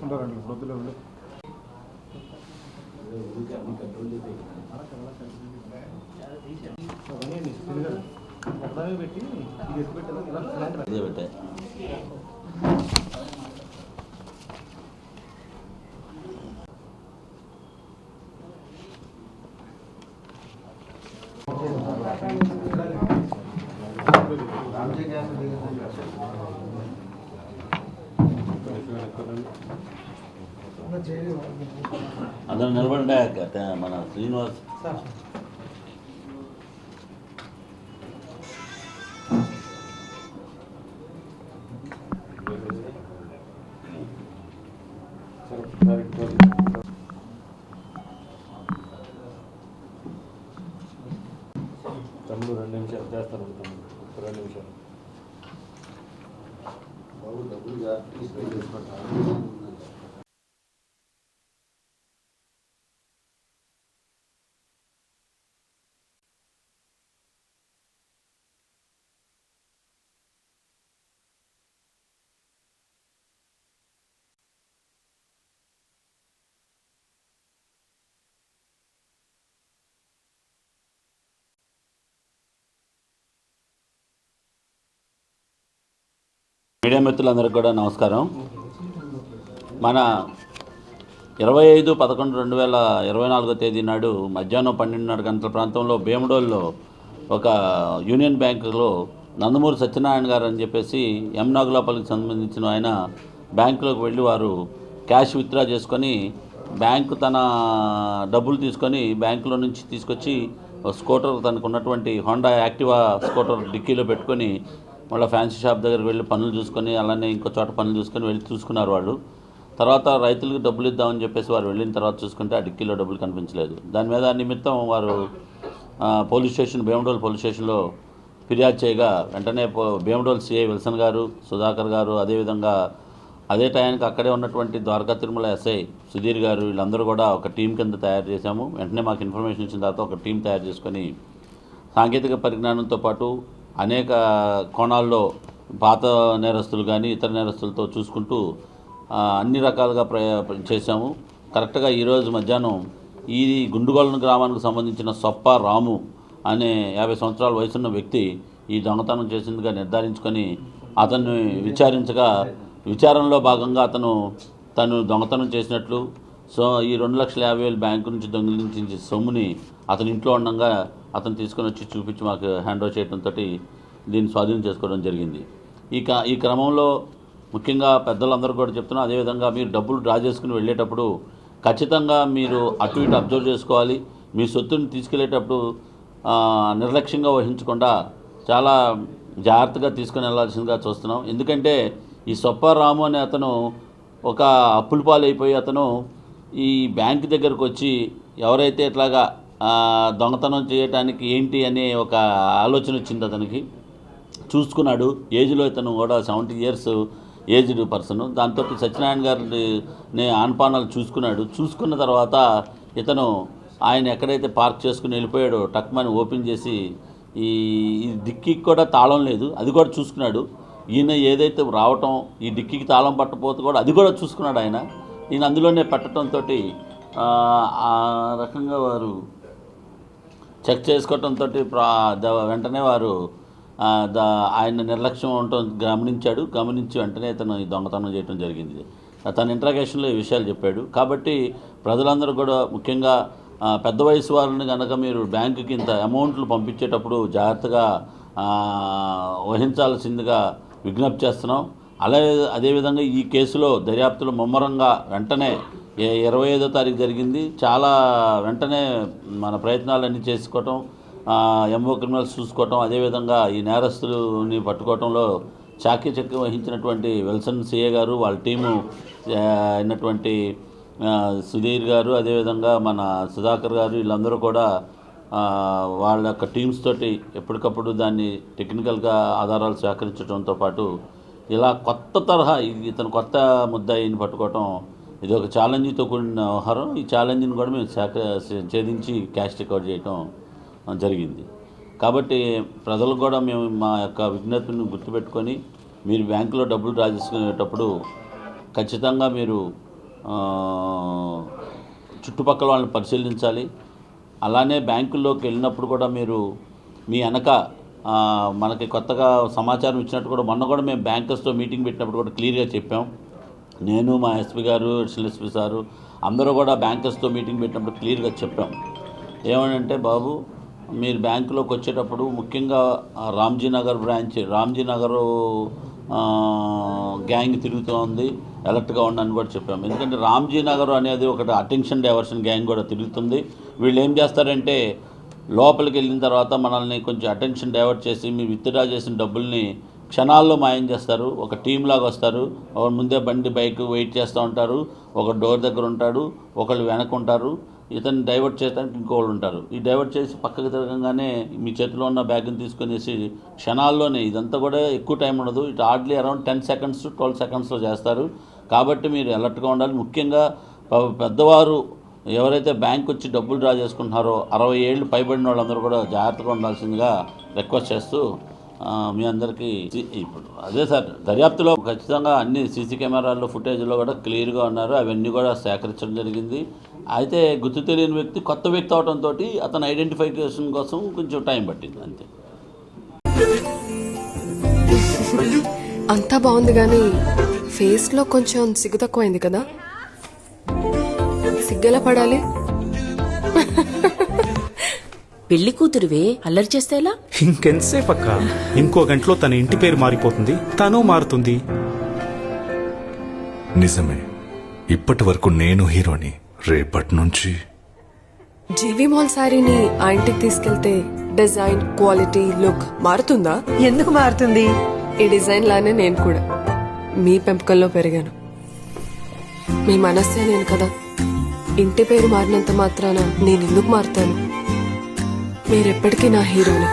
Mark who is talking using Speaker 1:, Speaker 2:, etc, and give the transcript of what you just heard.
Speaker 1: తీసుకుంటారండి వృద్ధులు పెట్టి
Speaker 2: అందరూ నిలబడి మన శ్రీనివాస్
Speaker 1: తమ్ముడు 2 నిమిషాలు చేస్తారు తమ్ముడు 2 నిమిషాలు బాబు డబ్బులు తీసుకుంటారు.
Speaker 2: మీడియా మిత్రులందరికీ కూడా నమస్కారం. మన 25/11/2024 తేదీ నాడు మధ్యాహ్నం 12:30 గంటల ప్రాంతంలో భీమడోల్లో ఒక యూనియన్ బ్యాంకులో నందమూరి సత్యనారాయణ గారు అని చెప్పేసి ఎం నాగులాపల్లికి సంబంధించిన ఆయన బ్యాంకులోకి వెళ్ళి వారు క్యాష్ విత్డ్రా చేసుకొని బ్యాంకు తన డబ్బులు తీసుకొని బ్యాంకులో నుంచి తీసుకొచ్చి స్కూటర్ తనకు ఉన్నటువంటి హోండా యాక్టివా స్కూటర్ డిక్కీలో పెట్టుకొని మళ్ళీ ఫ్యాన్సీ షాప్ దగ్గరికి వెళ్ళి పనులు చూసుకొని అలానే ఇంకో చోట పనులు చూసుకొని వెళ్ళి చూసుకున్నారు వాళ్ళు. తర్వాత రైతులకు డబ్బులు ఇద్దామని చెప్పేసి వారు వెళ్ళిన తర్వాత చూసుకుంటే ఆ డిక్కీలో డబ్బులు కనిపించలేదు. దాని మీద నిమిత్తం వారు పోలీస్ స్టేషన్ భీమడోల్ పోలీస్ స్టేషన్లో ఫిర్యాదు చేయగా వెంటనే భీమడోల్ సిఐ విల్సన్ గారు, సుధాకర్ గారు, అదేవిధంగా అదే టైంకి అక్కడే ఉన్నటువంటి ద్వారకా తిరుమల ఎస్ఐ సుధీర్ గారు వీళ్ళందరూ కూడా ఒక టీం కింద తయారు చేశాము. వెంటనే మాకు ఇన్ఫర్మేషన్ ఇచ్చిన తర్వాత ఒక టీం తయారు చేసుకొని సాంకేతిక పరిజ్ఞానంతో పాటు అనేక కోణాల్లో పాత నేరస్తులు కానీ ఇతర నేరస్తులతో చూసుకుంటూ అన్ని రకాలుగా చేశాము. కరెక్ట్గా ఈరోజు మధ్యాహ్నం ఈ గుండుగోళన గ్రామానికి సంబంధించిన సొప్ప రాము అనే 50 సంవత్సరాల వయసున్న వ్యక్తి ఈ దొంగతనం చేసిందిగా నిర్ధారించుకొని అతన్ని విచారించగా విచారణలో భాగంగా తను దొంగతనం చేసినట్లు, సో ఈ 2,50,000 బ్యాంకు నుంచి దొంగిలించి సొమ్ముని అతని ఇంట్లో ఉండగా అతను తీసుకొని వచ్చి చూపించి మాకు హ్యాండ్ ఓవర్ చేయడంతో దీన్ని స్వాధీనం చేసుకోవడం జరిగింది. ఈ క్రమంలో ముఖ్యంగా పెద్దలందరూ కూడా చెప్తున్నాం, అదేవిధంగా మీరు డబ్బులు డ్రా చేసుకుని వెళ్ళేటప్పుడు ఖచ్చితంగా మీరు అటు ఇటు అబ్జర్వ్ చేసుకోవాలి. మీ సొత్తుని తీసుకెళ్లేటప్పుడు నిర్లక్ష్యంగా వహించకుండా చాలా జాగ్రత్తగా తీసుకుని వెళ్ళాల్సిందిగా చూస్తున్నాం. ఎందుకంటే ఈ సొప్ప రాము అనే అతను ఒక అప్పుల పాలైపోయి అతను ఈ బ్యాంక్ దగ్గరకు వచ్చి ఎవరైతే ఇట్లాగా దొంగతనం చేయడానికి ఏంటి అనే ఒక ఆలోచన వచ్చింది అతనికి. చూసుకున్నాడు, ఏజ్లో ఇతను కూడా 70 years ఏజ్డ్ పర్సన్. దాంతో సత్యనారాయణ గారిని ఆన్పానాలు చూసుకున్న తర్వాత ఇతను ఆయన ఎక్కడైతే పార్క్ చేసుకుని వెళ్ళిపోయాడో టక్మని ఓపెన్ చేసి ఈ డిక్కీకి కూడా తాళం లేదు, అది కూడా చూసుకున్నాడు. ఈయన ఏదైతే రావటం ఈ డిక్కీకి తాళం పట్టపోతే కూడా అది కూడా చూసుకున్నాడు ఆయన. ఈయన అందులోనే పెట్టడంతో ఆ రకంగా వారు చెక్ చేసుకోవడంతో వెంటనే వారు ఆయన నిర్లక్ష్యం ఉండటం గమనించి వెంటనే తను ఈ దొంగతనం చేయడం జరిగింది. తన ఇంట్రాగేషన్లో ఈ విషయాలు చెప్పాడు. కాబట్టి ప్రజలందరూ కూడా ముఖ్యంగా పెద్ద వయసు వారిని కనుక మీరు బ్యాంకుకి ఇంత అమౌంట్లు పంపించేటప్పుడు జాగ్రత్తగా వహించాల్సిందిగా విజ్ఞప్తి చేస్తున్నాం. అదేవిధంగా ఈ కేసులో దర్యాప్తులో ముమ్మరంగా వెంటనే 25వ తారీఖు జరిగింది. చాలా వెంటనే మన ప్రయత్నాలన్నీ చేసుకోవటం, ఎంఓ క్రిమినల్స్ చూసుకోవటం, అదేవిధంగా ఈ నేరస్తులని పట్టుకోవటంలో చాకచక్యం వహించినటువంటి విల్సన్ సిఏ గారు, వాళ్ళ టీము అయినటువంటి సుధీర్ గారు, అదేవిధంగా మన సుధాకర్ గారు వీళ్ళందరూ కూడా వాళ్ళ యొక్క టీమ్స్ తోటి ఎప్పటికప్పుడు దాన్ని టెక్నికల్గా ఆధారాలు సేకరించడంతో పాటు ఇలా కొత్త తరహా ఇతను కొత్త ముద్దాయిని పట్టుకోవటం ఇది ఒక ఛాలెంజ్తో కూడిన వ్యవహారం. ఈ ఛాలెంజ్ని కూడా మేము ఛేదించి క్యాష్ రికవర్ చేయటం జరిగింది. కాబట్టి ప్రజలకు కూడా మేము మా యొక్క విజ్ఞప్తిని గుర్తుపెట్టుకొని మీరు బ్యాంకులో డబ్బులు డ్రా చేసుకునేటప్పుడు ఖచ్చితంగా మీరు చుట్టుపక్కల వాళ్ళని పరిశీలించాలి. అలానే బ్యాంకుల్లోకి వెళ్ళినప్పుడు కూడా మీరు మీ వెనక మనకి కొత్తగా సమాచారం ఇచ్చినట్టు కూడా మొన్న కూడా మేము బ్యాంకర్స్తో మీటింగ్ పెట్టినప్పుడు కూడా క్లియర్గా చెప్పాం. నేను మా ఎస్పీ గారు, అడిషనల్ ఎస్పీ సారు అందరూ కూడా బ్యాంకర్స్తో మీటింగ్ పెట్టినప్పుడు క్లియర్గా చెప్పాం. ఏమనంటే బాబు, మీరు బ్యాంకులోకి వచ్చేటప్పుడు ముఖ్యంగా రామ్జీనగర్ బ్రాంచ్, రామ్జీనగర్ గ్యాంగ్ తిరుగుతోంది, అలర్ట్గా ఉండని కూడా చెప్పాం. ఎందుకంటే రామ్జీనగర్ అనేది ఒకటి అటెన్షన్ డైవర్షన్ గ్యాంగ్ కూడా తిరుగుతుంది. వీళ్ళు ఏం చేస్తారంటే లోపలికి వెళ్ళిన తర్వాత మనల్ని కొంచెం అటెన్షన్ డైవర్ట్ చేసి మీ విత్డ్రా చేసిన డబ్బుల్ని క్షణాల్లో మాయం చేస్తారు. ఒక టీం లాగా వస్తారు. ఒక ముందే బండి బైక్ వెయిట్ చేస్తూ ఉంటారు, ఒక డోర్ దగ్గర ఉంటాడు, ఒకళ్ళు వెనక ఉంటారు, ఇతన్ని డైవర్ట్ చేయడానికి ఇంకోళ్ళు ఉంటారు. ఈ డైవర్ట్ చేసి పక్కకు తిరగంగానే మీ చేతిలో ఉన్న బ్యాగ్ని తీసుకొనేసి క్షణాల్లోనే, ఇదంతా కూడా ఎక్కువ టైం ఉండదు, ఇటు hardly around 10 seconds to 12 seconds చేస్తారు. కాబట్టి మీరు అలర్ట్గా ఉండాలి. ముఖ్యంగా పెద్దవారు ఎవరైతే బ్యాంక్ వచ్చి డబ్బులు డ్రా చేసుకుంటున్నారో 60 ఏళ్ళు పైబడిన వాళ్ళందరూ కూడా జాగ్రత్తగా ఉండాల్సిందిగా రిక్వెస్ట్ చేస్తూ మీ అందరికీ ఇప్పుడు అదే సార్, దర్యాప్తులో ఖచ్చితంగా అన్ని సీసీ కెమెరాల్లో ఫుటేజ్లో కూడా క్లియర్గా ఉన్నారు. అవన్నీ కూడా సేకరించడం జరిగింది. అయితే గుర్తు తెలియని వ్యక్తి కొత్త వ్యక్తి అవడంతో అతను ఐడెంటిఫికేషన్ కోసం కొంచెం టైం పట్టింది అంతే.
Speaker 3: అంతా బాగుంది కానీ ఫేస్ లో కొంచెం సిగ్గు తక్కువైంది కదా. సిగ్గెలా పడాలి?
Speaker 4: పెళ్లి కూతురువే అల్లరి చేస్తే ఎలా?
Speaker 5: ఇంకెంతసేపు అక్క? ఇంకో గంటలో తన ఇంటి పేరు మారిపోతుంది, తను మారుతుంది.
Speaker 6: నిజమే, ఇప్పటి వరకు నేను హీరోని, రేపటి నుంచి
Speaker 3: జీవి మాల్ శారీని ఆ ఇంటికి తీసుకెళ్తే డిజైన్, క్వాలిటీ, లుక్ మారుతుందా?
Speaker 4: ఎందుకు మారుతుంది?
Speaker 3: ఈ డిజైన్ లానే నేను కూడా మీ పెంపకంలో పెరిగాను. మీ మనస్సే నేను కదా. ఇంటి పేరు మారినంత మాత్రాన నేను ఎందుకు మారుతాను? మీరెప్పటికీ నా హీరోని.